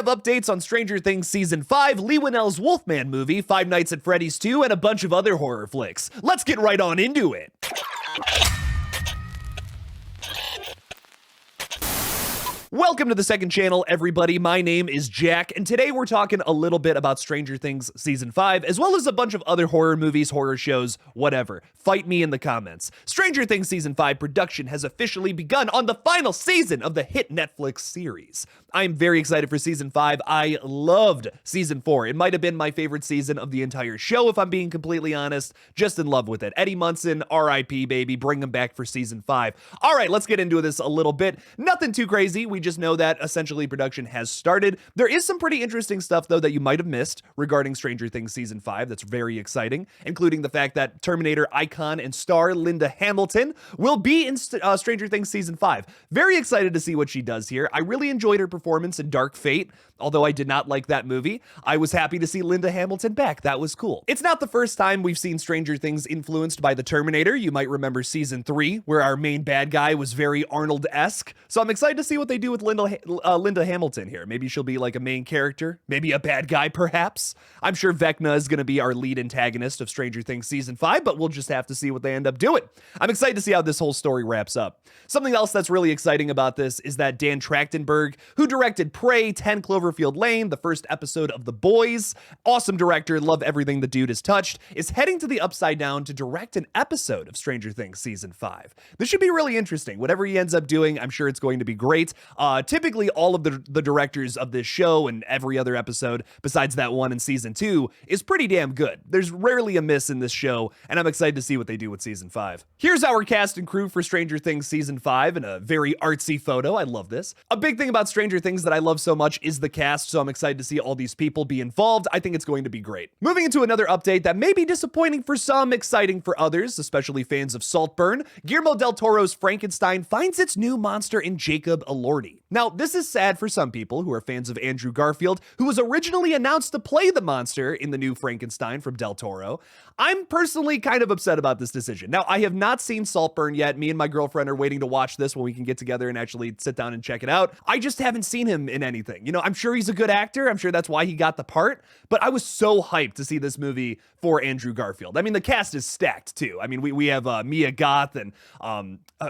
have updates on Stranger Things Season 5, Lee Winnell's Wolfman movie, Five Nights at Freddy's 2, and a bunch of other horror flicks. Let's get right on into it. Welcome to the second channel, everybody. My name is Jack, and today we're talking a little bit about Stranger Things Season 5, as well as a bunch of other horror movies, horror shows, whatever. Fight me in the comments. Stranger Things Season 5 production has officially begun on the final season of the hit Netflix series. I'm very excited for Season 5. I loved Season 4. It might have been my favorite season of the entire show, if I'm being completely honest. Just in love with it. Eddie Munson, R.I.P. baby, bring him back for Season 5. All right, let's get into this a little bit. Nothing too crazy. We just know that essentially production has started. There is some pretty interesting stuff, though, that you might have missed regarding Stranger Things Season 5 that's very exciting, including the fact that Terminator icon and star Linda Hamilton will be in Stranger Things Season 5. Very excited to see what she does here. I really enjoyed her performance in Dark Fate, although I did not like that movie. I was happy to see Linda Hamilton back. That was cool. It's not the first time we've seen Stranger Things influenced by the Terminator. You might remember Season 3, where our main bad guy was very Arnold-esque. So I'm excited to see what they do with Linda Hamilton here. Maybe she'll be like a main character, maybe a bad guy, perhaps. I'm sure Vecna is going to be our lead antagonist of Stranger Things Season 5, but we'll just have to see what they end up doing. I'm excited to see how this whole story wraps up. Something else that's really exciting about this is that Dan Trachtenberg, who directed Prey, 10 Cloverfield Lane, the first episode of The Boys, awesome director, love everything the dude has touched, is heading to the Upside Down to direct an episode of Stranger Things Season 5. This should be really interesting. Whatever he ends up doing, I'm sure it's going to be great. Typically, all of the directors of this show and every other episode, besides that one in Season 2, is pretty damn good. There's rarely a miss in this show, and I'm excited to see what they do with Season 5. Here's our cast and crew for Stranger Things Season 5 in a very artsy photo. I love this. A big thing about Stranger Things that I love so much is the cast, so I'm excited to see all these people be involved. I think it's going to be great. Moving into another update that may be disappointing for some, exciting for others, especially fans of Saltburn, Guillermo del Toro's Frankenstein finds its new monster in Jacob Elordi. Now, this is sad for some people who are fans of Andrew Garfield, who was originally announced to play the monster in the new Frankenstein from Del Toro. I'm personally kind of upset about this decision. Now, I have not seen Saltburn yet. Me and my girlfriend are waiting to watch this when we can get together and actually sit down and check it out. I just haven't seen him in anything. You know, I'm sure he's a good actor. I'm sure that's why he got the part, but I was so hyped to see this movie for Andrew Garfield. I mean, the cast is stacked too. I mean, we have Mia Goth and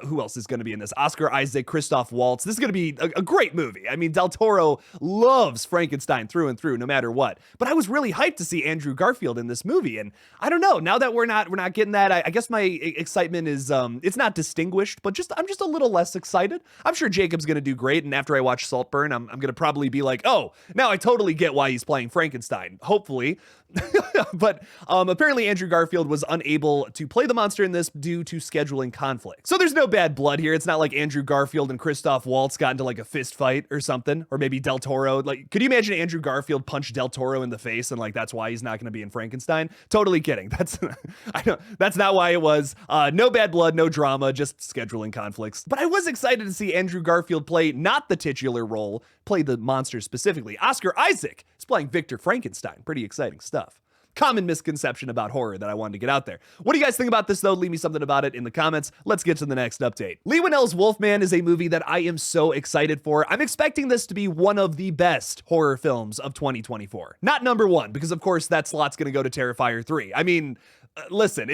who else is going to be in this? Oscar Isaac, Christoph Waltz. This is going to be a great movie. I mean, Del Toro loves Frankenstein through and through, no matter what. But I was really hyped to see Andrew Garfield in this movie, and I don't know. Now that we're not getting that, I guess my excitement is it's not distinguished, but I'm just a little less excited. I'm sure Jacob's going to do great, and after I watch Saltburn, I'm going to probably be like, oh, now I totally get why he's playing Frankenstein. Hopefully. But apparently Andrew Garfield was unable to play the monster in this due to scheduling conflict. So there's no bad blood here. It's not like Andrew Garfield and Christoph Waltz got into like a fist fight or something, or maybe Del Toro. Like, could you imagine Andrew Garfield punch Del Toro in the face and like that's why he's not going to be in Frankenstein? Totally kidding. That's not why it was. No bad blood, no drama, just scheduling conflicts. But I was excited to see Andrew Garfield play not the titular role, play the monster specifically. Oscar Isaac is playing Victor Frankenstein. Pretty exciting stuff. Common misconception about horror that I wanted to get out there. What do you guys think about this, though? Leave me something about it in the comments. Let's get to the next update. Lee Winnell's Wolfman is a movie that I am so excited for. I'm expecting this to be one of the best horror films of 2024. Not number one, because of course that slot's going to go to Terrifier 3. I mean, listen,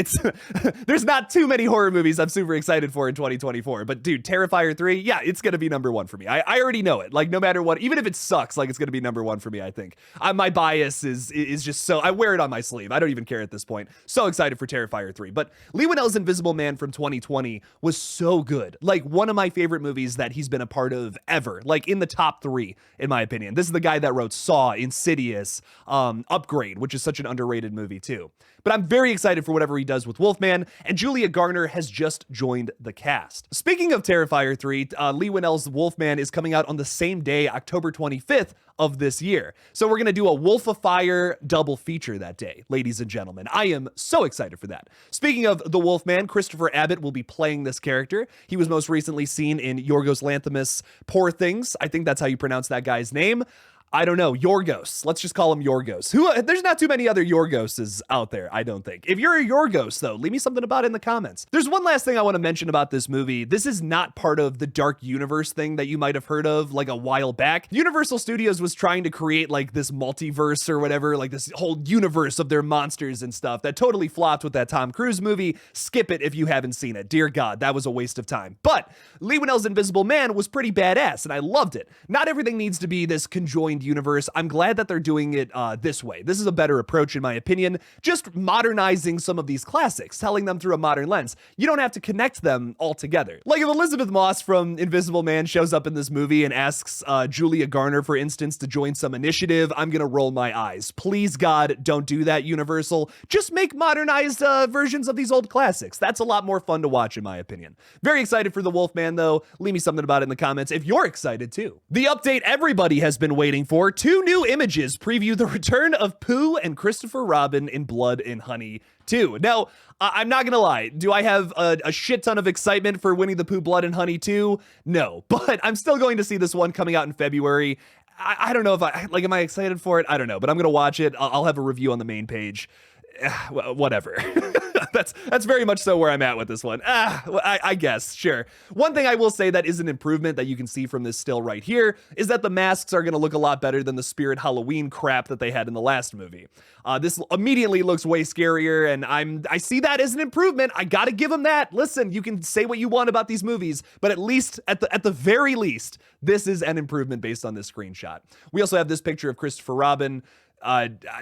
there's not too many horror movies I'm super excited for in 2024, but dude, Terrifier 3, yeah, it's gonna be number one for me. I already know it. Like, no matter what, even if it sucks, like, it's gonna be number one for me, I think. My bias is just so, I wear it on my sleeve. I don't even care at this point. So excited for Terrifier 3. But Lee Winnell's Invisible Man from 2020 was so good. Like, one of my favorite movies that he's been a part of ever. Like, in the top 3, in my opinion. This is the guy that wrote Saw, Insidious, Upgrade, which is such an underrated movie too. But I'm very excited for whatever he does with Wolfman, and Julia Garner has just joined the cast. Speaking of Terrifier 3, Lee Winnell's Wolfman is coming out on the same day, October 25th of this year. So we're going to do a Wolf of Fire double feature that day, ladies and gentlemen. I am so excited for that. Speaking of the Wolfman, Christopher Abbott will be playing this character. He was most recently seen in Yorgos Lanthimos' Poor Things. I think that's how you pronounce that guy's name. I don't know, Yorgos. Let's just call him Yorgos. There's not too many other Yorgoses out there, I don't think. If you're a Yorgos, though, leave me something about it in the comments. There's one last thing I want to mention about this movie. This is not part of the Dark Universe thing that you might have heard of like a while back. Universal Studios was trying to create like this multiverse or whatever, like this whole universe of their monsters and stuff that totally flopped with that Tom Cruise movie. Skip it if you haven't seen it. Dear God, that was a waste of time. But Leigh Whannell's Invisible Man was pretty badass, and I loved it. Not everything needs to be this conjoined universe. I'm glad that they're doing it this way. This is a better approach, in my opinion. Just modernizing some of these classics, telling them through a modern lens. You don't have to connect them all together. Like if Elizabeth Moss from Invisible Man shows up in this movie and asks Julia Garner, for instance, to join some initiative, I'm gonna roll my eyes. Please, God, don't do that, Universal. Just make modernized versions of these old classics. That's a lot more fun to watch, in my opinion. Very excited for The Wolfman, though. Leave me something about it in the comments if you're excited, too. The update everybody has been waiting for. 2 new images preview the return of Pooh and Christopher Robin in Blood and Honey 2. Now, I'm not gonna lie. Do I have a shit ton of excitement for Winnie the Pooh Blood and Honey 2? No, but I'm still going to see this one coming out in February. I don't know if am I excited for it? I don't know, but I'm gonna watch it. I'll have a review on the main page. Whatever. That's very much so where I'm at with this one. I guess, sure. One thing I will say that is an improvement that you can see from this still right here is that the masks are going to look a lot better than the Spirit Halloween crap that they had in the last movie. This immediately looks way scarier, and I see that as an improvement. I gotta give them that. Listen, you can say what you want about these movies, but at least, at the very least, this is an improvement based on this screenshot. We also have this picture of Christopher Robin,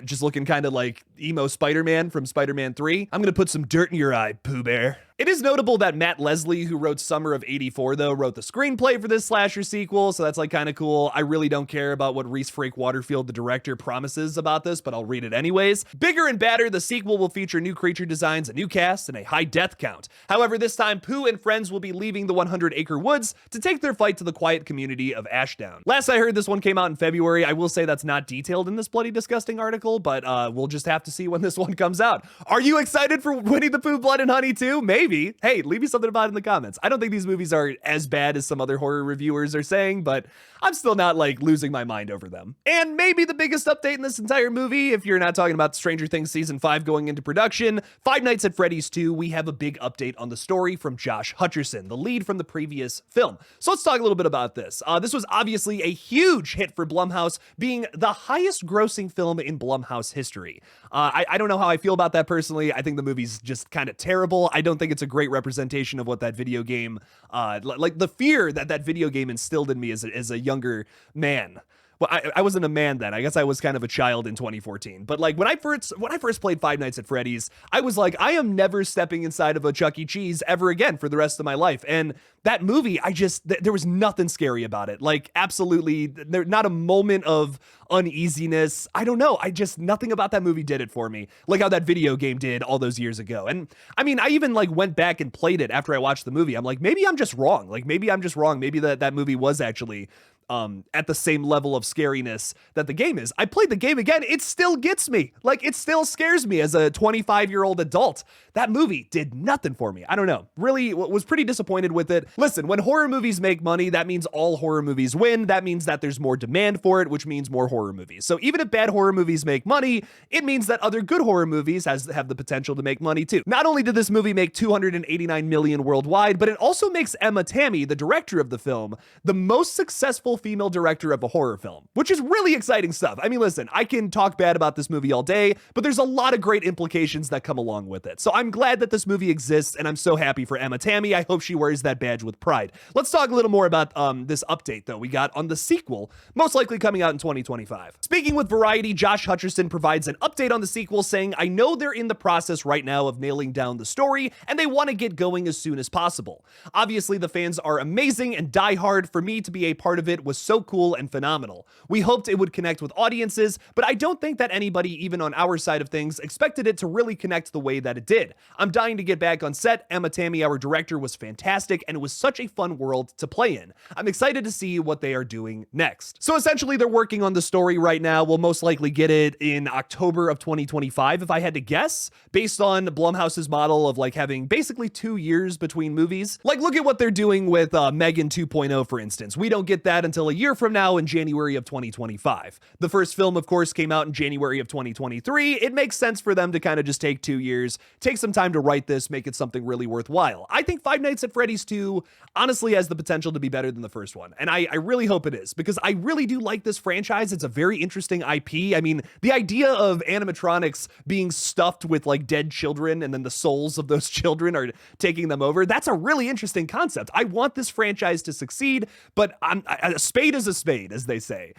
just looking kind of like emo Spider-Man from Spider-Man 3. I'm gonna put some dirt in your eye, Pooh Bear. It is notable that Matt Leslie, who wrote Summer of '84, though, wrote the screenplay for this slasher sequel, so that's like kind of cool. I really don't care about what Reese Frake Waterfield, the director, promises about this, but I'll read it anyways. Bigger and badder, the sequel will feature new creature designs, a new cast, and a high death count. However, this time, Pooh and friends will be leaving the 100-acre woods to take their fight to the quiet community of Ashdown. Last I heard, this one came out in February. I will say that's not detailed in this bloody disgusting article, but we'll just have to see when this one comes out. Are you excited for Winnie the Pooh Blood and Honey 2? Maybe. Hey, leave me something about it in the comments. I don't think these movies are as bad as some other horror reviewers are saying, but I'm still not like losing my mind over them. And maybe the biggest update in this entire movie, if you're not talking about Stranger Things Season 5 going into production, Five Nights at Freddy's 2, we have a big update on the story from Josh Hutcherson, the lead from the previous film. So let's talk a little bit about this. This was obviously a huge hit for Blumhouse, being the highest grossing film in Blumhouse history. I don't know how I feel about that personally. I think the movie's just kind of terrible. I don't think it's a great representation of what that video game, like the fear that that video game instilled in me as a younger man. Well, I wasn't a man then. I guess I was kind of a child in 2014. But like when I first played Five Nights at Freddy's, I was like, I am never stepping inside of a Chuck E. Cheese ever again for the rest of my life. And that movie, there was nothing scary about it. Like absolutely, not a moment of uneasiness. I don't know. Nothing about that movie did it for me. Like how that video game did all those years ago. And I mean, I even like went back and played it after I watched the movie. I'm like, maybe I'm just wrong. Maybe that movie was actually at the same level of scariness that the game is. I played the game again. It still gets me. Like, it still scares me as a 25-year-old adult. That movie did nothing for me. I don't know. Really was pretty disappointed with it. Listen, when horror movies make money, that means all horror movies win. That means that there's more demand for it, which means more horror movies. So even if bad horror movies make money, it means that other good horror movies have the potential to make money too. Not only did this movie make $289 million worldwide, but it also makes Emma Tammy, the director of the film, the most successful female director of a horror film, which is really exciting stuff. I mean, listen, I can talk bad about this movie all day, but there's a lot of great implications that come along with it. So I'm glad that this movie exists, and I'm so happy for Emma Tammy. I hope she wears that badge with pride. Let's talk a little more about this update, though, we got on the sequel, most likely coming out in 2025. Speaking with Variety, Josh Hutcherson provides an update on the sequel, saying, I know they're in the process right now of nailing down the story, and they want to get going as soon as possible. Obviously, the fans are amazing and die hard. For me to be a part of it was so cool and phenomenal. We hoped it would connect with audiences, but I don't think that anybody, even on our side of things, expected it to really connect the way that it did. I'm dying to get back on set. Emma Tammy, our director, was fantastic, and it was such a fun world to play in. I'm excited to see what they are doing next. So essentially, they're working on the story right now. We'll most likely get it in October of 2025, if I had to guess, based on Blumhouse's model of like having basically 2 years between movies. Like, look at what they're doing with Megan 2.0, for instance. We don't get that until until a year from now in January of 2025. The first film, of course, came out in January of 2023. It makes sense for them to kind of just take 2 years, take some time to write this, make it something really worthwhile. I think Five Nights at Freddy's 2 honestly has the potential to be better than the first one, and I really hope it is, because I really do like this franchise. It's a very interesting IP. I mean, the idea of animatronics being stuffed with like dead children and then the souls of those children are taking them over, that's a really interesting concept. I want this franchise to succeed, but a spade is a spade, as they say.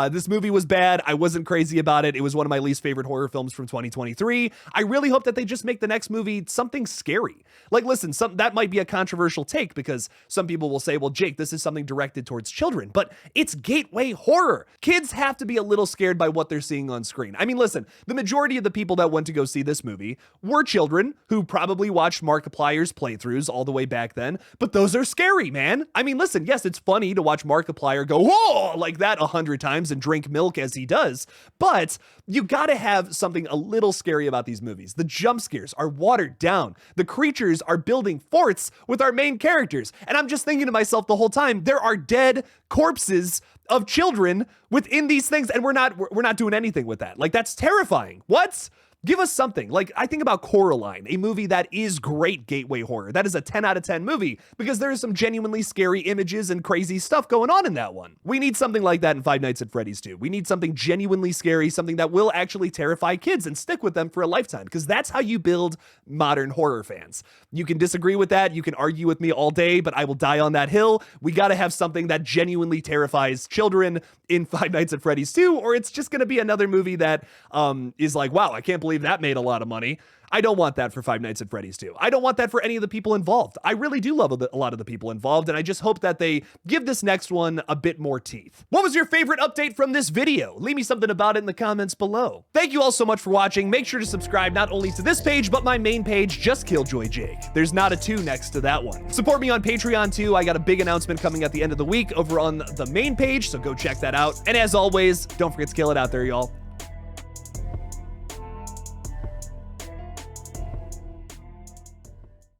This movie was bad. I wasn't crazy about it. It was one of my least favorite horror films from 2023. I really hope that they just make the next movie something scary. Like, listen, that might be a controversial take, because some people will say, well, Jake, this is something directed towards children, but it's gateway horror. Kids have to be a little scared by what they're seeing on screen. I mean, listen, the majority of the people that went to go see this movie were children who probably watched Markiplier's playthroughs all the way back then, but those are scary, man. I mean, listen, yes, it's funny to watch Markiplier go, whoa, like that 100 times and drink milk as he does, but you gotta have something a little scary about these movies. The jump scares are watered down. The creatures are building forts with our main characters. And I'm just thinking to myself the whole time, there are dead corpses of children within these things, and we're not doing anything with that. Like, that's terrifying. What? Give us something. Like, I think about Coraline, a movie that is great gateway horror. That is a 10 out of 10 movie, because there is some genuinely scary images and crazy stuff going on in that one. We need something like that in Five Nights at Freddy's 2. We need something genuinely scary, something that will actually terrify kids and stick with them for a lifetime, because that's how you build modern horror fans. You can disagree with that. You can argue with me all day, but I will die on that hill. We got to have something that genuinely terrifies children in Five Nights at Freddy's 2, or it's just going to be another movie that is like, wow, I can't believe that made a lot of money. I don't want that for Five Nights at Freddy's 2. I don't want that for any of the people involved. I really do love a lot of the people involved, and I just hope that they give this next one a bit more teeth. What was your favorite update from this video? Leave me something about it in the comments below. Thank you all so much for watching. Make sure to subscribe not only to this page, but my main page, just KillJoy Jake. There's not a 2 next to that one. Support me on Patreon too. I got a big announcement coming at the end of the week over on the main page, so go check that out. And as always, don't forget to kill it out there, y'all.